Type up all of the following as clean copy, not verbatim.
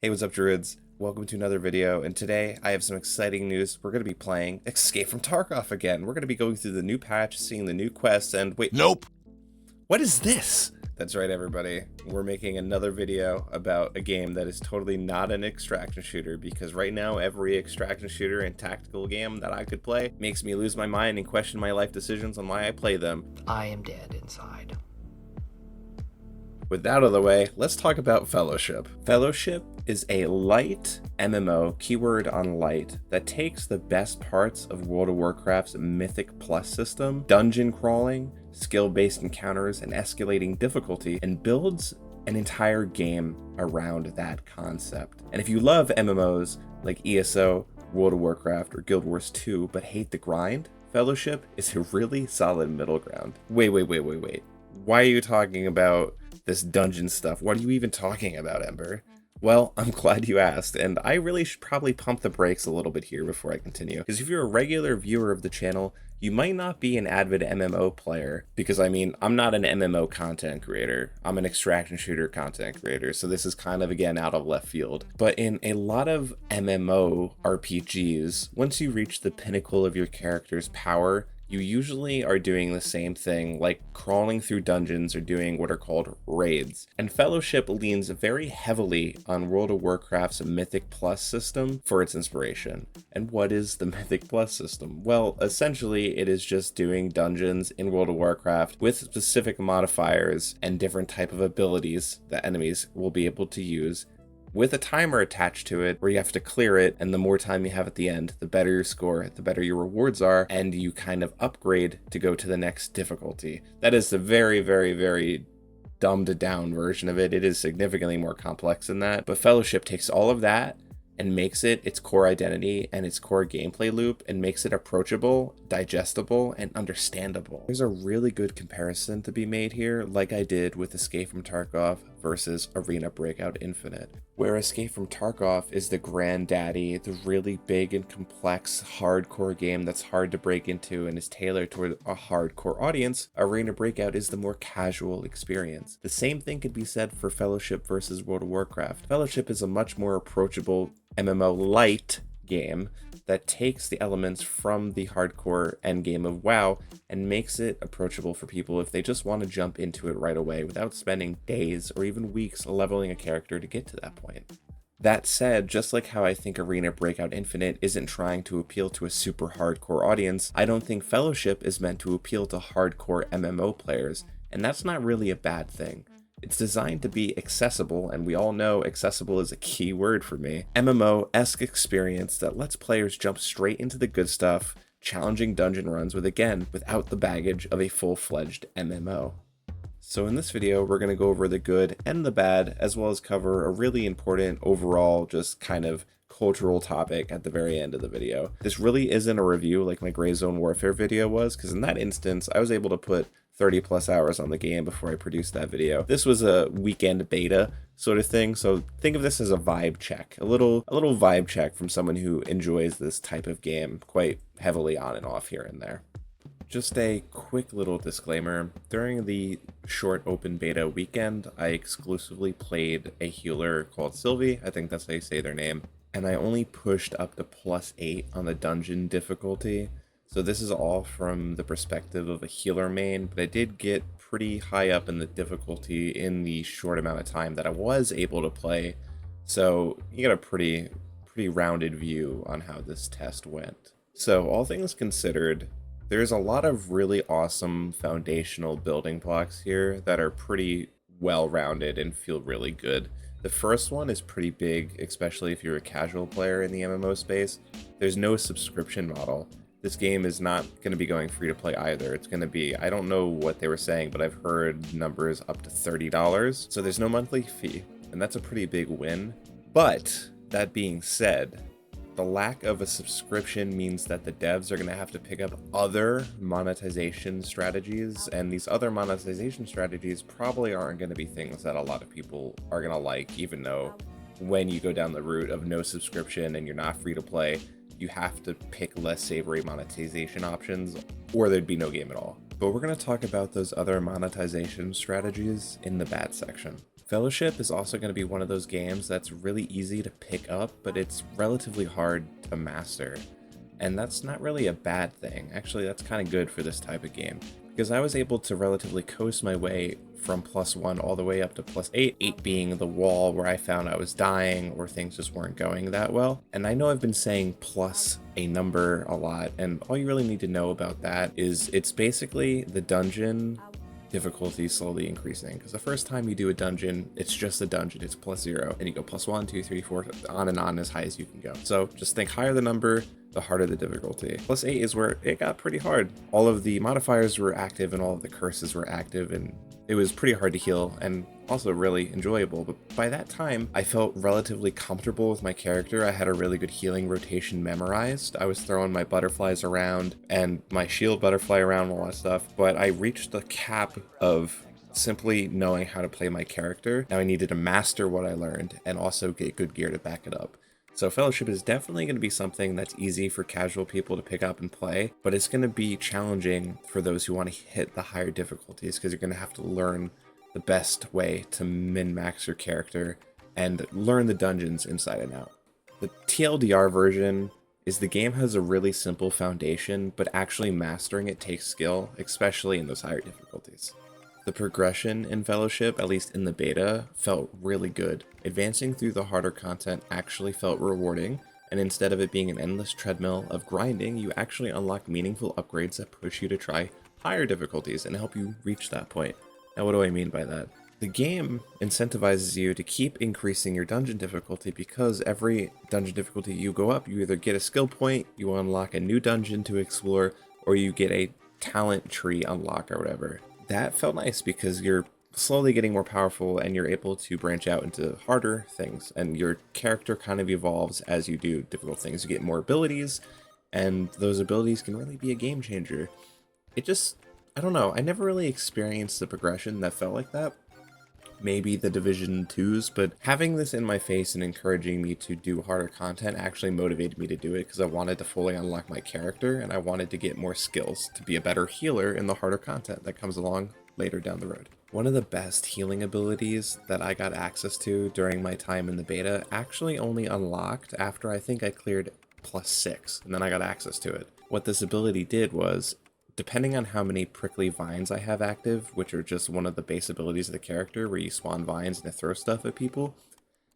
Hey, what's up, Druids? Welcome to another video, and today I have some exciting news. We're going to be playing Escape from Tarkov again. We're going to be going through the new patch, seeing the new quests, and wait, Nope. what is this? That's right, everybody. We're making another video about a game that is totally not an extraction shooter, because right now every extraction shooter and tactical game that I could play makes me lose my mind and question my life decisions on why I play them. I am dead inside. With that out of the way, let's talk about Fellowship. Fellowship is a light MMO, keyword on light, that takes the best parts of World of Warcraft's Mythic Plus system, dungeon crawling, skill-based encounters, and escalating difficulty, and builds an entire game around that concept. And if you love MMOs like ESO, World of Warcraft, or Guild Wars 2, but hate the grind, Fellowship is a really solid middle ground. Wait. Why are you talking about this dungeon stuff? What are you even talking about, Ember? Well, I'm glad you asked, and I really should probably pump the brakes a little bit here before I continue, because if you're a regular viewer of the channel, you might not be an avid MMO player, because I mean, I'm not an MMO content creator, I'm an extraction shooter content creator, so this is kind of, again, out of left field. But in a lot of MMO RPGs, once you reach the pinnacle of your character's power, you usually are doing the same thing, like crawling through dungeons or doing what are called raids. And Fellowship leans very heavily on World of Warcraft's Mythic Plus system for its inspiration. And what is the Mythic Plus system? Well, essentially it is just doing dungeons in World of Warcraft with specific modifiers and different type of abilities that enemies will be able to use, with a timer attached to it where you have to clear it, and the more time you have at the end, the better your score, the better your rewards are, and you kind of upgrade to go to the next difficulty. That is the very dumbed down version of it. It is significantly more complex than that, but Fellowship takes all of that and makes it its core identity and its core gameplay loop, and makes it approachable, digestible, and understandable. There's a really good comparison to be made here, like I did with Escape from Tarkov versus Arena Breakout Infinite, where Escape from Tarkov is the granddaddy, the really big and complex hardcore game that's hard to break into and is tailored toward a hardcore audience. Arena Breakout is the more casual experience. The same thing could be said for Fellowship versus World of Warcraft. Fellowship is a much more approachable MMO light game that takes the elements from the hardcore endgame of WoW and makes it approachable for people if they just want to jump into it right away without spending days or even weeks leveling a character to get to that point. That said, just like how I think Arena Breakout Infinite isn't trying to appeal to a super hardcore audience, I don't think Fellowship is meant to appeal to hardcore MMO players, and that's not really a bad thing. It's designed to be accessible, and we all know accessible is a key word for me. MMO-esque experience that lets players jump straight into the good stuff, challenging dungeon runs without the baggage of a full-fledged MMO. So in this video, we're going to go over the good and the bad, as well as cover a really important overall just kind of cultural topic at the very end of the video. This really isn't a review like my Gray Zone Warfare video was, because in that instance, I was able to put 30 plus hours on the game before I produced that video. This was a weekend beta sort of thing, so think of this as a vibe check, a little vibe check from someone who enjoys this type of game quite heavily on and off here and there. Just a quick little disclaimer, during the short open beta weekend, I exclusively played a healer called Sylvie, I think that's how you say their name, and I only pushed up to +8 on the dungeon difficulty. So this is all from the perspective of a healer main, but I did get pretty high up in the difficulty in the short amount of time that I was able to play. So you get a pretty rounded view on how this test went. So all things considered, there's a lot of really awesome foundational building blocks here that are pretty well-rounded and feel really good. The first one is pretty big, especially if you're a casual player in the MMO space. There's no subscription model. This game is not going to be going free to play either. It's going to be, I don't know what they were saying, but I've heard numbers up to $30. So there's no monthly fee, and that's a pretty big win. But that being said, the lack of a subscription means that the devs are going to have to pick up other monetization strategies, and these other monetization strategies probably aren't going to be things that a lot of people are going to like, even though when you go down the route of no subscription and you're not free to play, you have to pick less savory monetization options, or there'd be no game at all. But we're going to talk about those other monetization strategies in the bad section. Fellowship is also going to be one of those games that's really easy to pick up, but it's relatively hard to master. And that's not really a bad thing. Actually, that's kind of good for this type of game, because I was able to relatively coast my way from +1 all the way up to +8, 8 being the wall where I found I was dying or things just weren't going that well. And I know I've been saying plus a number a lot, and all you really need to know about that is it's basically the dungeon difficulty slowly increasing, because the first time you do a dungeon, it's just a dungeon, it's +0, and you go +1, 2, 3, 4, on and on as high as you can go. So just think higher the number, the harder the difficulty. +8 is where it got pretty hard. All of the modifiers were active and all of the curses were active, and it was pretty hard to heal and also really enjoyable. But by that time, I felt relatively comfortable with my character. I had a really good healing rotation memorized. I was throwing my butterflies around and my shield butterfly around, all that stuff. But I reached the cap of simply knowing how to play my character. Now I needed to master what I learned and also get good gear to back it up. So Fellowship is definitely going to be something that's easy for casual people to pick up and play, but it's going to be challenging for those who want to hit the higher difficulties, because you're going to have to learn the best way to min-max your character and learn the dungeons inside and out. The TLDR version is the game has a really simple foundation, but actually mastering it takes skill, especially in those higher difficulties. The progression in Fellowship, at least in the beta, felt really good. Advancing through the harder content actually felt rewarding, and instead of it being an endless treadmill of grinding, you actually unlock meaningful upgrades that push you to try higher difficulties and help you reach that point. Now, what do I mean by that? The game incentivizes you to keep increasing your dungeon difficulty, because every dungeon difficulty you go up, you either get a skill point, you unlock a new dungeon to explore, or you get a talent tree unlock or whatever. That felt nice because you're slowly getting more powerful and you're able to branch out into harder things, and your character kind of evolves as you do difficult things. You get more abilities, and those abilities can really be a game changer. I don't know, I never really experienced the progression that felt like that. Maybe the Division 2s, but having this in my face and encouraging me to do harder content actually motivated me to do it, because I wanted to fully unlock my character and I wanted to get more skills to be a better healer in the harder content that comes along later down the road. One of the best healing abilities that I got access to during my time in the beta actually only unlocked after I think I cleared +6, and then I got access to it. What this ability did was, depending on how many prickly vines I have active, which are just one of the base abilities of the character where you spawn vines and throw stuff at people,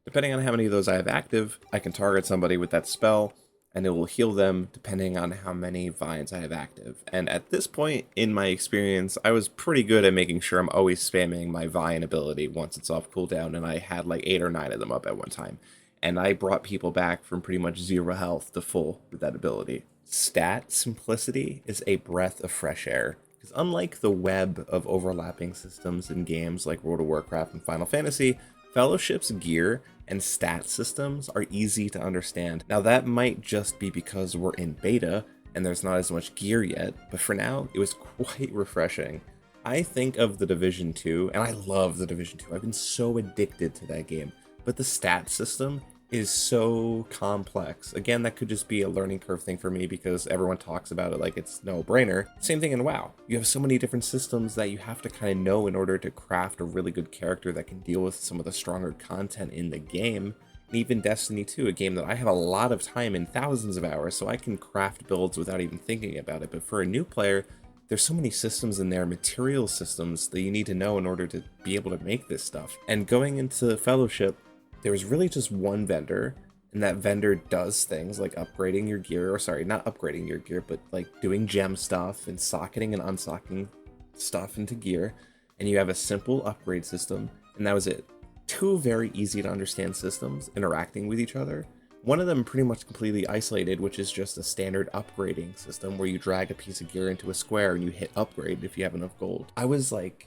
depending on how many of those I have active, I can target somebody with that spell and it will heal them depending on how many vines I have active. And at this point in my experience, I was pretty good at making sure I'm always spamming my vine ability once it's off cooldown, and I had like 8 or 9 of them up at one time. And I brought people back from pretty much 0 health to full with that ability. Stat simplicity is a breath of fresh air, because unlike the web of overlapping systems in games like World of Warcraft and Final Fantasy, Fellowship's gear and stat systems are easy to understand. Now that might just be because we're in beta and there's not as much gear yet, but for now it was quite refreshing. I think of the Division 2, and I love the Division 2, I've been so addicted to that game, but the stat system is so complex. Again, that could just be a learning curve thing for me because everyone talks about it like it's no-brainer. Same thing in WoW. You have so many different systems that you have to kind of know in order to craft a really good character that can deal with some of the stronger content in the game. And even Destiny 2, a game that I have a lot of time in, thousands of hours, so I can craft builds without even thinking about it. But for a new player, there's so many systems in there, material systems, that you need to know in order to be able to make this stuff. And going into Fellowship, there was really just one vendor, and that vendor does things like upgrading your gear, or sorry, not upgrading your gear, but like doing gem stuff and socketing and unsocking stuff into gear, and you have a simple upgrade system, and that was it. 2 very easy to understand systems interacting with each other. One of them pretty much completely isolated, which is just a standard upgrading system where you drag a piece of gear into a square and you hit upgrade if you have enough gold. I was like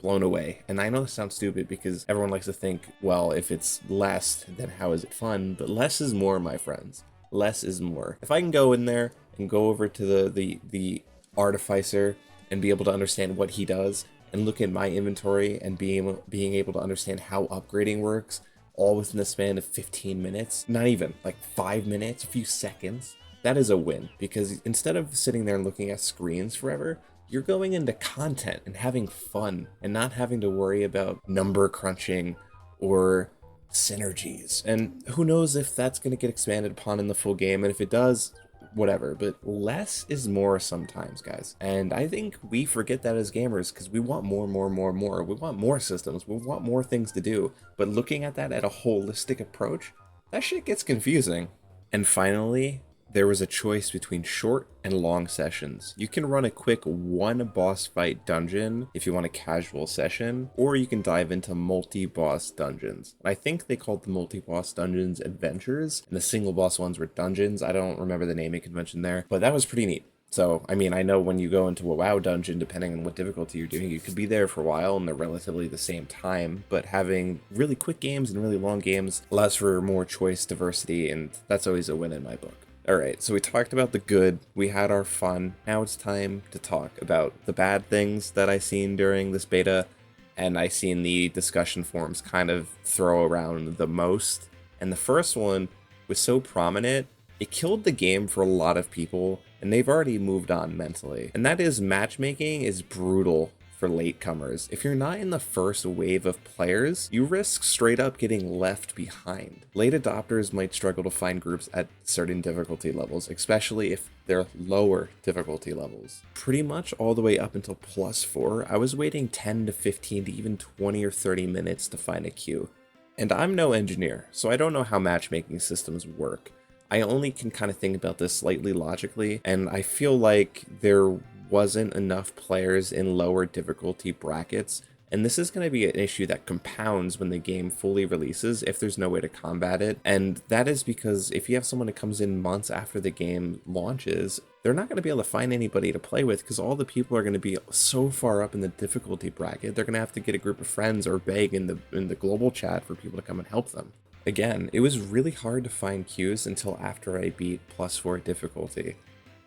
blown away. And I know this sounds stupid because everyone likes to think, well, if it's less, then how is it fun? But less is more, my friends. Less is more. If I can go in there and go over to the artificer and be able to understand what he does, and look at my inventory and being able to understand how upgrading works, all within the span of 15 minutes, not even, like 5 minutes, a few seconds, that is a win. Because instead of sitting there and looking at screens forever, you're going into content and having fun and not having to worry about number crunching or synergies. And who knows if that's going to get expanded upon in the full game, and if it does, whatever. But less is more sometimes, guys. And I think we forget that as gamers because we want more, more, more, more. We want more systems. We want more things to do. But looking at that at a holistic approach, that shit gets confusing. And finally, there was a choice between short and long sessions. You can run a quick one boss fight dungeon if you want a casual session, or you can dive into multi-boss dungeons. I think they called the multi-boss dungeons adventures, and the single boss ones were dungeons. I don't remember the naming convention there, but that was pretty neat. So, I mean, I know when you go into a WoW dungeon, depending on what difficulty you're doing, you could be there for a while and they're relatively the same time, but having really quick games and really long games allows for more choice, diversity, and that's always a win in my book. Alright, so we talked about the good, we had our fun, now it's time to talk about the bad things that I seen during this beta, and I seen the discussion forums kind of throw around the most. And the first one was so prominent, it killed the game for a lot of people, and they've already moved on mentally. And that is, matchmaking is brutal for latecomers. If you're not in the first wave of players, you risk straight up getting left behind. Late adopters might struggle to find groups at certain difficulty levels, especially if they're lower difficulty levels. Pretty much all the way up until +4, I was waiting 10 to 15 to even 20 or 30 minutes to find a queue. And I'm no engineer, so I don't know how matchmaking systems work. I only can kind of think about this slightly logically, and I feel like there wasn't enough players in lower difficulty brackets, and this is going to be an issue that compounds when the game fully releases if there's no way to combat it. And that is because if you have someone that comes in months after the game launches, they're not going to be able to find anybody to play with because all the people are going to be so far up in the difficulty bracket, they're going to have to get a group of friends or beg in the global chat for people to come and help them. Again, it was really hard to find queues until after I beat +4 difficulty.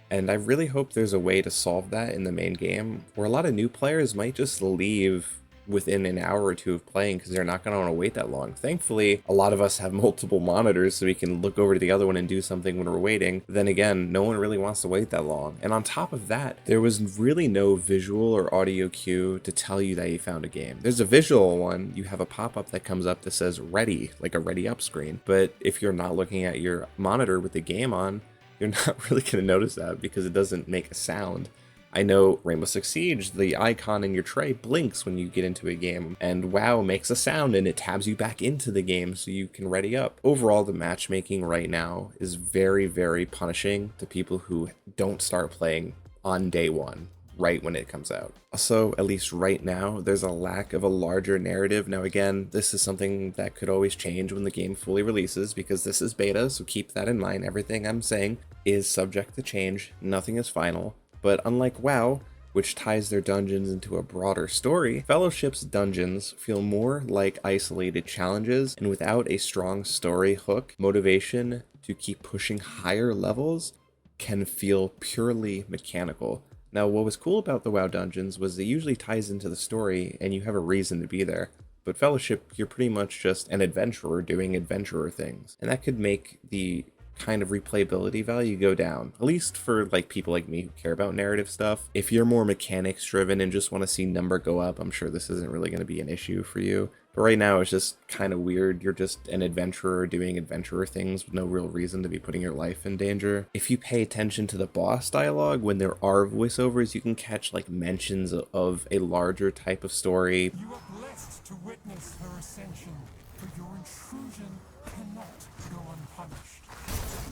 And I really hope there's a way to solve that in the main game, where a lot of new players might just leave within an hour or two of playing because they're not going to want to wait that long. Thankfully, a lot of us have multiple monitors so we can look over to the other one and do something when we're waiting. Then again, no one really wants to wait that long. And on top of that, there was really no visual or audio cue to tell you that you found a game. There's a visual one. You have a pop-up that comes up that says ready, like a ready up screen. But if you're not looking at your monitor with the game on, you're not really going to notice that because it doesn't make a sound. I know Rainbow Six Siege, the icon in your tray blinks when you get into a game, and WoW makes a sound and it tabs you back into the game so you can ready up. Overall, the matchmaking right now is very, very punishing to people who don't start playing on day one, right when it comes out. Also, at least right now, there's a lack of a larger narrative. Now again, this is something that could always change when the game fully releases because this is beta, so keep that in mind. Everything I'm saying is subject to change, nothing is final. But unlike WoW, which ties their dungeons into a broader story, Fellowship's dungeons feel more like isolated challenges, and without a strong story hook, motivation to keep pushing higher levels can feel purely mechanical. Now, what was cool about the WoW dungeons was it usually ties into the story and you have a reason to be there. But Fellowship, you're pretty much just an adventurer doing adventurer things. And that could make the kind of replayability value go down, at least for like people like me who care about narrative stuff. If you're more mechanics driven and just want to see number go up, I'm sure this isn't really going to be an issue for you. But right now it's just kind of weird. You're just an adventurer doing adventurer things with no real reason to be putting your life in danger. If you pay attention to the boss dialogue, when there are voiceovers, you can catch like mentions of a larger type of story. You are blessed to witness her ascension, but your intrusion cannot go unpunished.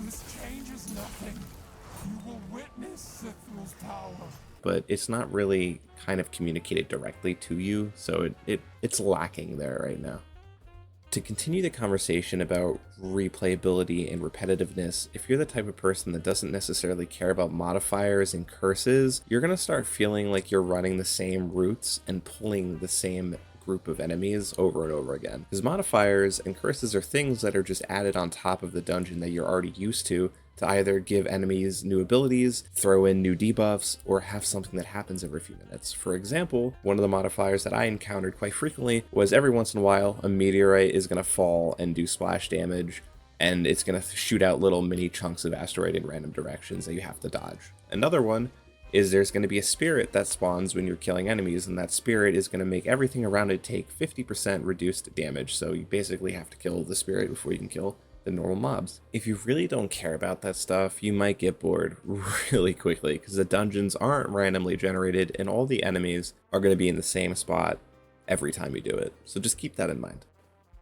This changes nothing. You will witness Sithril's power. But it's not really kind of communicated directly to you, so it's lacking there right now. To continue the conversation about replayability and repetitiveness, if you're the type of person that doesn't necessarily care about modifiers and curses, you're going to start feeling like you're running the same routes and pulling the same group of enemies over and over again. Because modifiers and curses are things that are just added on top of the dungeon that you're already used to either give enemies new abilities, throw in new debuffs, or have something that happens every few minutes. For example, one of the modifiers that I encountered quite frequently was every once in a while a meteorite is going to fall and do splash damage, and it's going to shoot out little mini chunks of asteroid in random directions that you have to dodge. Another one is there's going to be a spirit that spawns when you're killing enemies, and that spirit is going to make everything around it take 50% reduced damage, so you basically have to kill the spirit before you can kill the normal mobs. If you really don't care about that stuff, you might get bored really quickly, because the dungeons aren't randomly generated, and all the enemies are going to be in the same spot every time you do it, so just keep that in mind.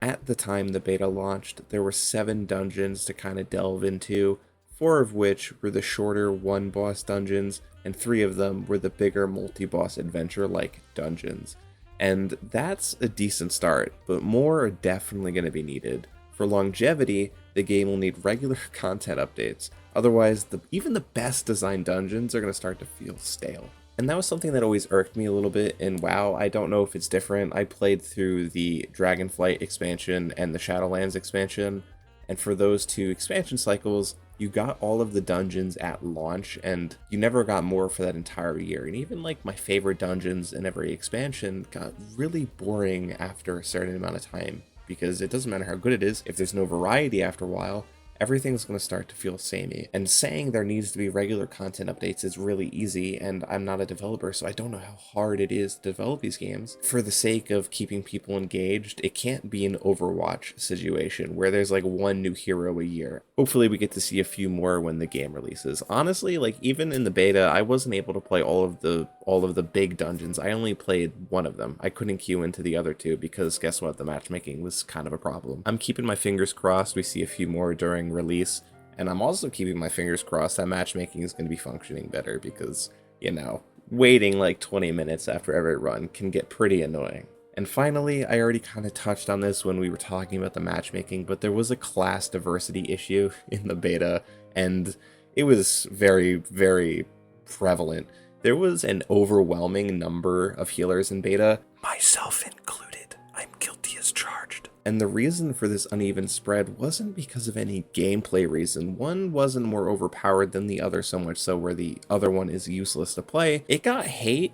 At the time the beta launched, there were 7 dungeons to kind of delve into, 4 of which were the shorter one-boss dungeons, and 3 of them were the bigger multi-boss adventure-like dungeons. And that's a decent start, but more are definitely going to be needed. For longevity, the game will need regular content updates, otherwise even the best designed dungeons are going to start to feel stale. And that was something that always irked me a little bit in WoW. I don't know if it's different. I played through the Dragonflight expansion and the Shadowlands expansion, and for those 2 expansion cycles, you got all of the dungeons at launch, and you never got more for that entire year. And even like my favorite dungeons in every expansion got really boring after a certain amount of time, because it doesn't matter how good it is, if there's no variety after a while, everything's going to start to feel samey. And saying there needs to be regular content updates is really easy, and I'm not a developer, so I don't know how hard it is to develop these games. For the sake of keeping people engaged, it can't be an Overwatch situation where there's like 1 new hero a year. Hopefully we get to see a few more when the game releases. Honestly, like even in the beta, I wasn't able to play all of the big dungeons. I only played 1 of them. I couldn't queue into the other 2 because guess what? The matchmaking was kind of a problem. I'm keeping my fingers crossed we see a few more during release, and I'm also keeping my fingers crossed that matchmaking is going to be functioning better, because, you know, waiting like 20 minutes after every run can get pretty annoying. And finally, I already kind of touched on this when we were talking about the matchmaking, but there was a class diversity issue in the beta, and it was very, very prevalent. There was an overwhelming number of healers in beta, myself included. I'm guilty as charged. And the reason for this uneven spread wasn't because of any gameplay reason. One wasn't more overpowered than the other, so much so where the other one is useless to play. It got hate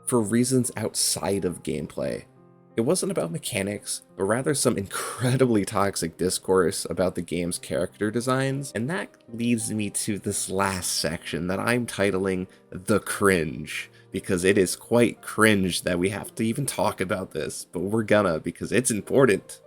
for reasons outside of gameplay. It wasn't about mechanics, but rather some incredibly toxic discourse about the game's character designs. And that leads me to this last section that I'm titling The Cringe, because it is quite cringe that we have to even talk about this, but we're gonna, because it's important.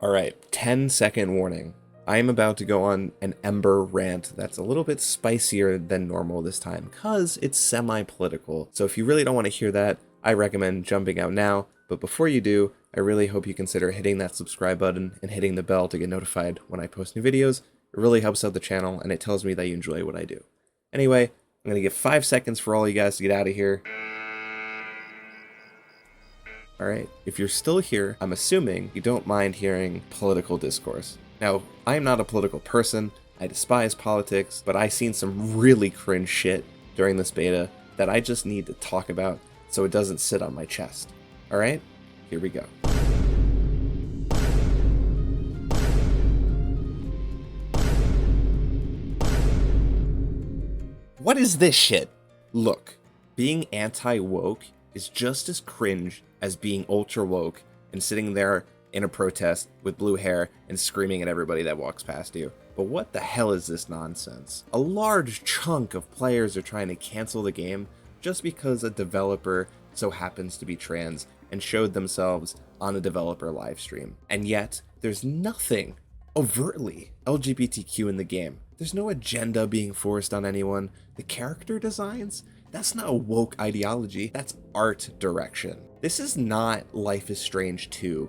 Alright, 10-second warning. I am about to go on an Ember rant that's a little bit spicier than normal this time, because it's semi-political. So if you really don't want to hear that, I recommend jumping out now. But before you do, I really hope you consider hitting that subscribe button and hitting the bell to get notified when I post new videos. It really helps out the channel, and it tells me that you enjoy what I do. Anyway, I'm going to give 5 seconds for all you guys to get out of here. Alright, if you're still here, I'm assuming you don't mind hearing political discourse. Now, I'm not a political person, I despise politics, but I've seen some really cringe shit during this beta that I just need to talk about so it doesn't sit on my chest. Alright, here we go. What is this shit? Look, being anti-woke is just as cringe as being ultra-woke and sitting there in a protest with blue hair and screaming at everybody that walks past you. But what the hell is this nonsense? A large chunk of players are trying to cancel the game just because a developer so happens to be trans and showed themselves on a developer livestream. And yet, there's nothing overtly LGBTQ in the game. There's no agenda being forced on anyone. The character designs? That's not a woke ideology, that's art direction. This is not Life is Strange 2.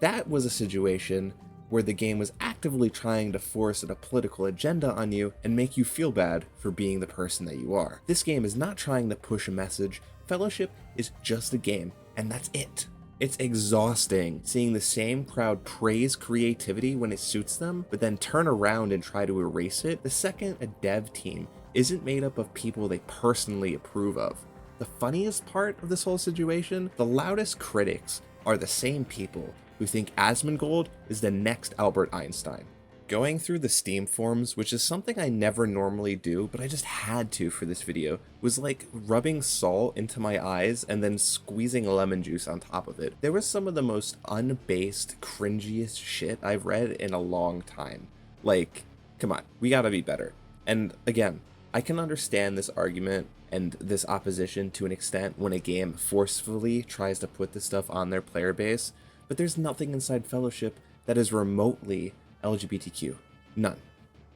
That was a situation where the game was actively trying to force a political agenda on you and make you feel bad for being the person that you are. This game is not trying to push a message. Fellowship is just a game, and that's it. It's exhausting seeing the same crowd praise creativity when it suits them, but then turn around and try to erase it the second a dev team isn't made up of people they personally approve of. The funniest part of this whole situation, the loudest critics are the same people who think Asmongold is the next Albert Einstein. Going through the Steam forums, which is something I never normally do, but I just had to for this video, was like rubbing salt into my eyes and then squeezing lemon juice on top of it. There was some of the most unbased, cringiest shit I've read in a long time. Like, come on, we gotta be better. And again, I can understand this argument and this opposition to an extent when a game forcefully tries to put this stuff on their player base, but there's nothing inside Fellowship that is remotely LGBTQ. None.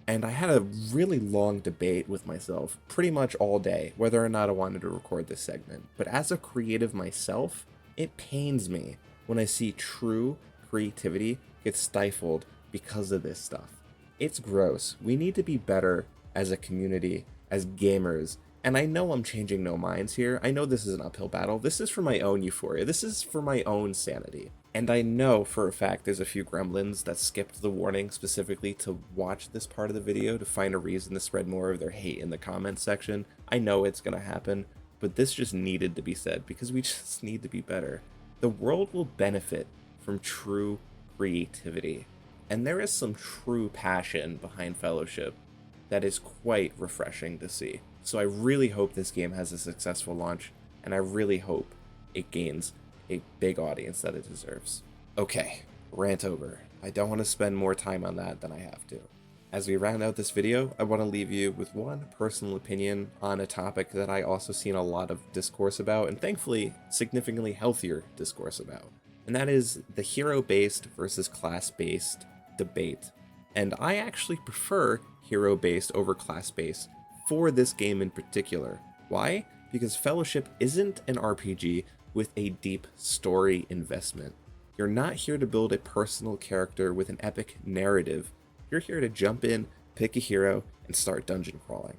And I had a really long debate with myself pretty much all day whether or not I wanted to record this segment. But as a creative myself, it pains me when I see true creativity get stifled because of this stuff. It's gross. We need to be better as a community, as gamers. And I know I'm changing no minds here. I know this is an uphill battle. This is for my own euphoria. This is for my own sanity. And I know for a fact there's a few gremlins that skipped the warning specifically to watch this part of the video to find a reason to spread more of their hate in the comments section. I know it's going to happen, but this just needed to be said because we just need to be better. The world will benefit from true creativity. And there is some true passion behind Fellowship that is quite refreshing to see. So I really hope this game has a successful launch, and I really hope it gains a big audience that it deserves. Okay, rant over. I don't want to spend more time on that than I have to. As we round out this video, I want to leave you with one personal opinion on a topic that I also seen a lot of discourse about, and thankfully significantly healthier discourse about. And that is the hero-based versus class-based debate. And I actually prefer hero-based over class-based for this game in particular. Why? Because Fellowship isn't an RPG with a deep story investment. You're not here to build a personal character with an epic narrative. You're here to jump in, pick a hero, and start dungeon crawling.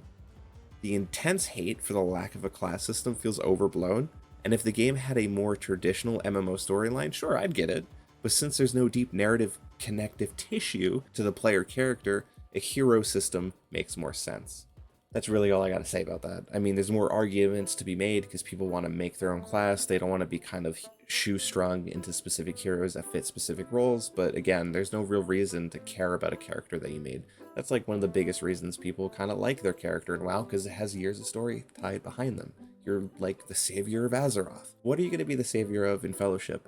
The intense hate for the lack of a class system feels overblown, and if the game had a more traditional MMO storyline, sure, I'd get it. But since there's no deep narrative connective tissue to the player character, a hero system makes more sense. That's really all I got to say about that. I mean, there's more arguments to be made because people want to make their own class. They don't want to be kind of shoestrung into specific heroes that fit specific roles. But again, there's no real reason to care about a character that you made. That's like one of the biggest reasons people kind of like their character in WoW, because it has years of story tied behind them. You're like the savior of Azeroth. What are you going to be the savior of in Fellowship?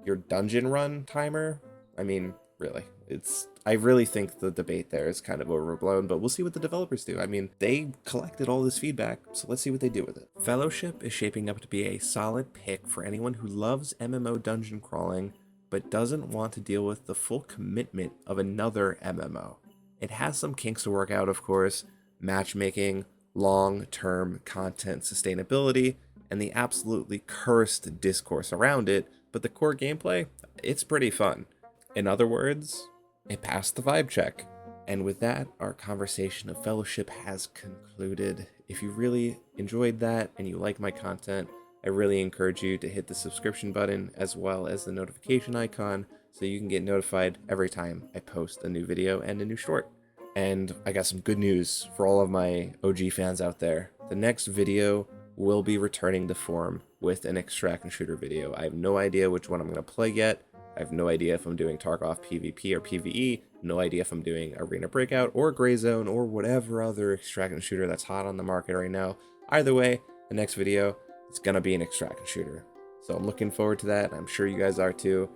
Your dungeon run timer? I mean, really, I really think the debate there is kind of overblown, but we'll see what the developers do. I mean, they collected all this feedback, so let's see what they do with it. Fellowship is shaping up to be a solid pick for anyone who loves MMO dungeon crawling, but doesn't want to deal with the full commitment of another MMO. It has some kinks to work out, of course, matchmaking, long-term content sustainability, and the absolutely cursed discourse around it, but the core gameplay, it's pretty fun. In other words, it passed the vibe check. And with that, our conversation of Fellowship has concluded. If you really enjoyed that and you like my content, I really encourage you to hit the subscription button as well as the notification icon so you can get notified every time I post a new video and a new short. And I got some good news for all of my OG fans out there. The next video will be returning to form with an extract and shooter video. I have no idea which one I'm going to play yet. I have no idea if I'm doing Tarkov PvP or PvE, no idea if I'm doing Arena Breakout or Gray Zone or whatever other extract and shooter that's hot on the market right now. Either way, the next video is going to be an extract and shooter. So I'm looking forward to that. I'm sure you guys are too.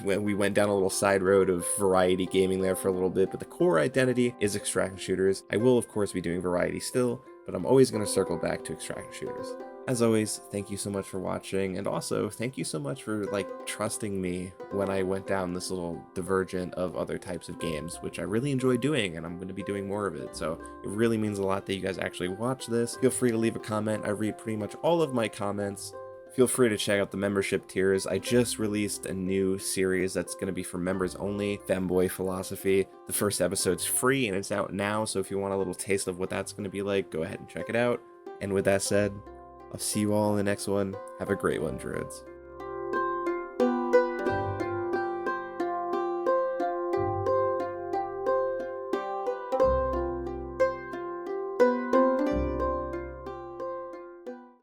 We went down a little side road of variety gaming there for a little bit, but the core identity is extract and shooters. I will, of course, be doing variety still, but I'm always going to circle back to extract and shooters. As always, thank you so much for watching, and also thank you so much for trusting me when I went down this little divergent of other types of games, which I really enjoy doing, and I'm going to be doing more of it. So it really means a lot that you guys actually watch this. Feel free to leave a comment. I read pretty much all of my comments. Feel free to check out the membership tiers. I just released a new series that's going to be for members only, Femboy Philosophy. The first episode's free and it's out now, so if you want a little taste of what that's going to be like, go ahead and check it out. And with that said, I'll see you all in the next one. Have a great one, Druids.